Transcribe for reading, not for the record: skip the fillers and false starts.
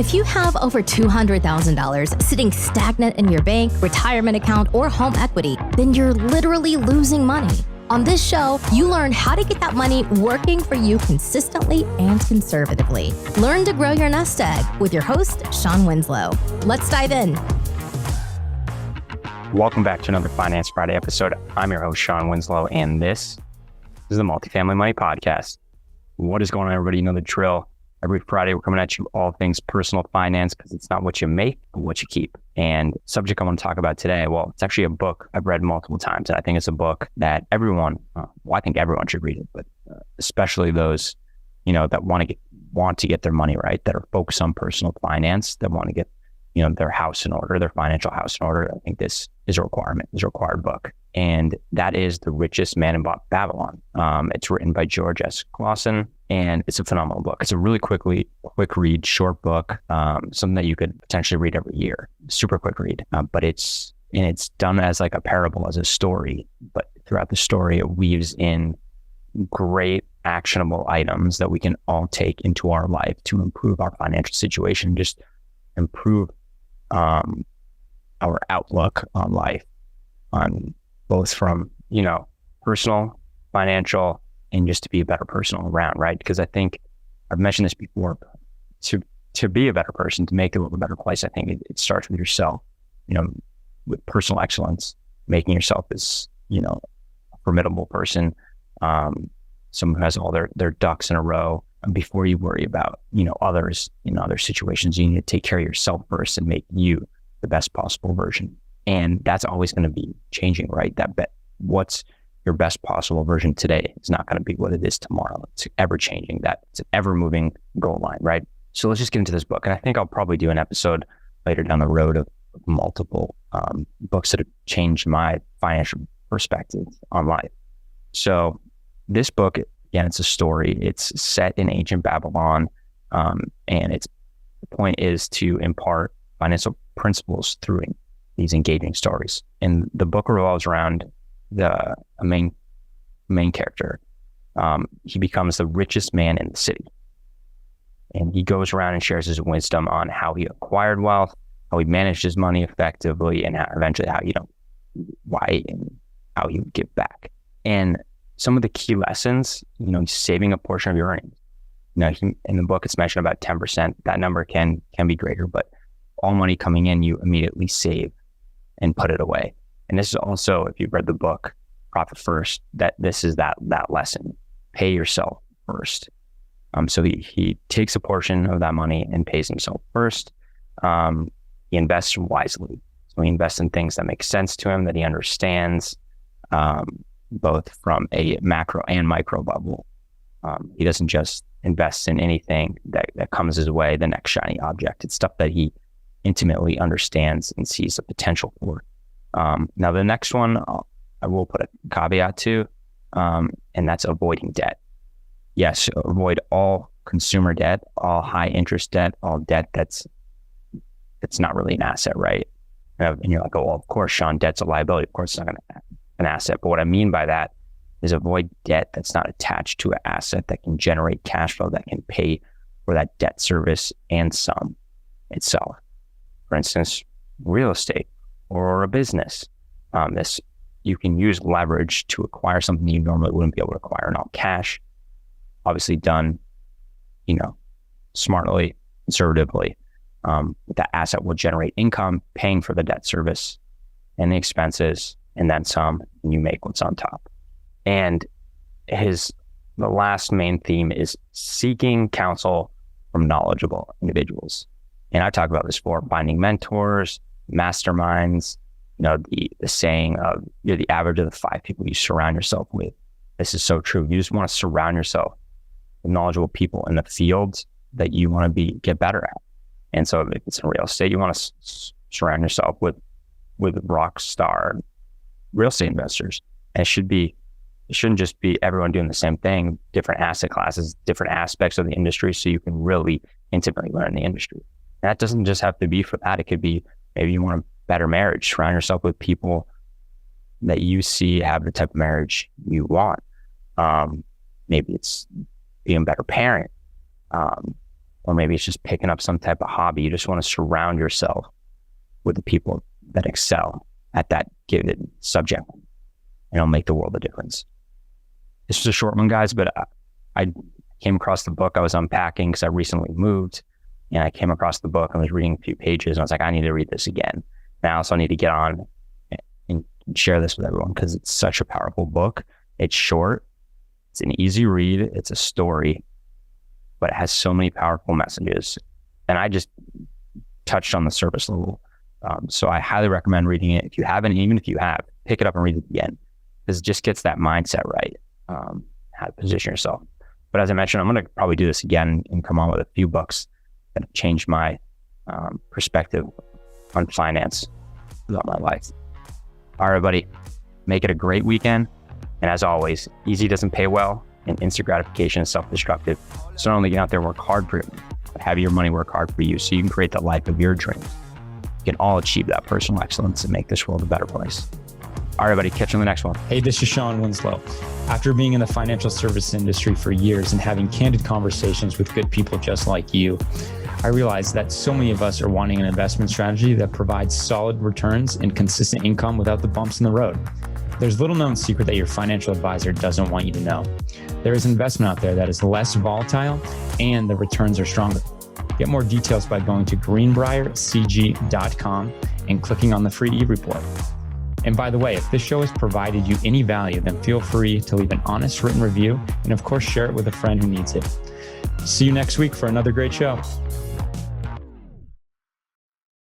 If you have over $200,000 sitting stagnant in your bank, retirement account, or home equity, then you're literally losing money. On this show, you learn how to get that money working for you consistently and conservatively. Learn to grow your nest egg with your host, Shawn Winslow. Let's dive in. Welcome back to another Finance Friday episode. I'm your host, Shawn Winslow, and this is the Multifamily Money Podcast. What is going on, everybody? You know the drill. Every Friday, we're coming at you all things personal finance because it's not what you make, but what you keep. And subject I want to talk about today, well, it's actually a book I've read multiple times. And I think it's a book that everyone, I think everyone should read it, but especially those, that want to get their money right, that are focused on personal finance, that want to get, their house in order, their financial house in order. I think this is a requirement, is a required book. And that is The Richest Man in Babylon. It's written by George S. Clason, and it's a phenomenal book. It's a really quick read, short book, something that you could potentially read every year. Super quick read, but it's done as like a parable, as a story. But throughout the story, it weaves in great actionable items that we can all take into our life to improve our financial situation, just improve our outlook on life, on both from, personal, financial, and just to be a better person all around, right? Because I think I've mentioned this before, to be a better person, to make the world a better place, I think it starts with yourself, with personal excellence, making yourself as, a formidable person, someone who has all their ducks in a row. And before you worry about, others in other situations, you need to take care of yourself first and make you the best possible version. And that's always going to be changing, right? What's your best possible version today is not going to be what it is tomorrow. It's ever changing. It's an ever moving goal line, right? So let's just get into this book. And I think I'll probably do an episode later down the road of multiple books that have changed my financial perspective on life. So this book, again, it's a story. It's set in ancient Babylon, and the point is to impart financial principles through these engaging stories. And the book revolves around a main character. He becomes the richest man in the city, and he goes around and shares his wisdom on how he acquired wealth, how he managed his money effectively, and eventually why and how he would give back. And some of the key lessons, saving a portion of your earnings. In the book, it's mentioned about 10%. That number can be greater, but all money coming in, you immediately save and put it away. And this is also, if you've read the book, Profit First, this is that lesson. Pay yourself first. So he takes a portion of that money and pays himself first. He invests wisely. So he invests in things that make sense to him, that he understands, both from a macro and micro level. He doesn't just invest in anything that comes his way, the next shiny object. It's stuff that he intimately understands and sees the potential for. Now, the next one I will put a caveat to, and that's avoiding debt. Yes, avoid all consumer debt, all high interest debt, all debt that's not really an asset, right? And you're like, oh, well, of course, Shawn, debt's a liability. Of course, it's not going to an asset. But what I mean by that is avoid debt that's not attached to an asset that can generate cash flow that can pay for that debt service and some itself. For instance, real estate or a business. You can use leverage to acquire something you normally wouldn't be able to acquire in all cash. Obviously done, smartly, conservatively. That asset will generate income, paying for the debt service and the expenses, and then some, and you make what's on top. And the last main theme is seeking counsel from knowledgeable individuals. And I talk about this before, finding mentors, masterminds, the saying of you're the average of the 5 people you surround yourself with. This is so true. You just want to surround yourself with knowledgeable people in the fields that you want to get better at. And so if it's in real estate, you want to surround yourself with rock star real estate investors. And it shouldn't just be everyone doing the same thing, different asset classes, different aspects of the industry, so you can really intimately learn the industry. And that doesn't just have to be for that. It could be maybe you want a better marriage, surround yourself with people that you see have the type of marriage you want. Maybe it's being a better parent. or maybe it's just picking up some type of hobby. You just want to surround yourself with the people that excel at that given subject, and it'll make the world a difference. This was a short one, guys, but I came across the book. I was unpacking because I recently moved, and I came across the book and was reading a few pages, and I was like, I need to read this again. And I also need to get on and share this with everyone because it's such a powerful book. It's short, it's an easy read, it's a story, but it has so many powerful messages. And I just touched on the surface level. So I highly recommend reading it. If you haven't, even if you have, pick it up and read it again, because it just gets that mindset right, how to position yourself. But as I mentioned, I'm going to probably do this again and come on with a few books that have changed my perspective on finance throughout my life. All right, everybody, make it a great weekend. And as always, easy doesn't pay well, and instant gratification is self-destructive. So not only get out there and work hard for it, but have your money work hard for you so you can create the life of your dreams. You can all achieve that personal excellence and make this world a better place. All right, everybody, catch you on the next one. Hey, this is Shawn Winslow. After being in the financial service industry for years and having candid conversations with good people just like you, I realized that so many of us are wanting an investment strategy that provides solid returns and consistent income without the bumps in the road. There's little known secret that your financial advisor doesn't want you to know. There is investment out there that is less volatile and the returns are stronger. Get more details by going to greenbriercg.com and clicking on the free e-report. And by the way, if this show has provided you any value, then feel free to leave an honest written review and of course, share it with a friend who needs it. See you next week for another great show.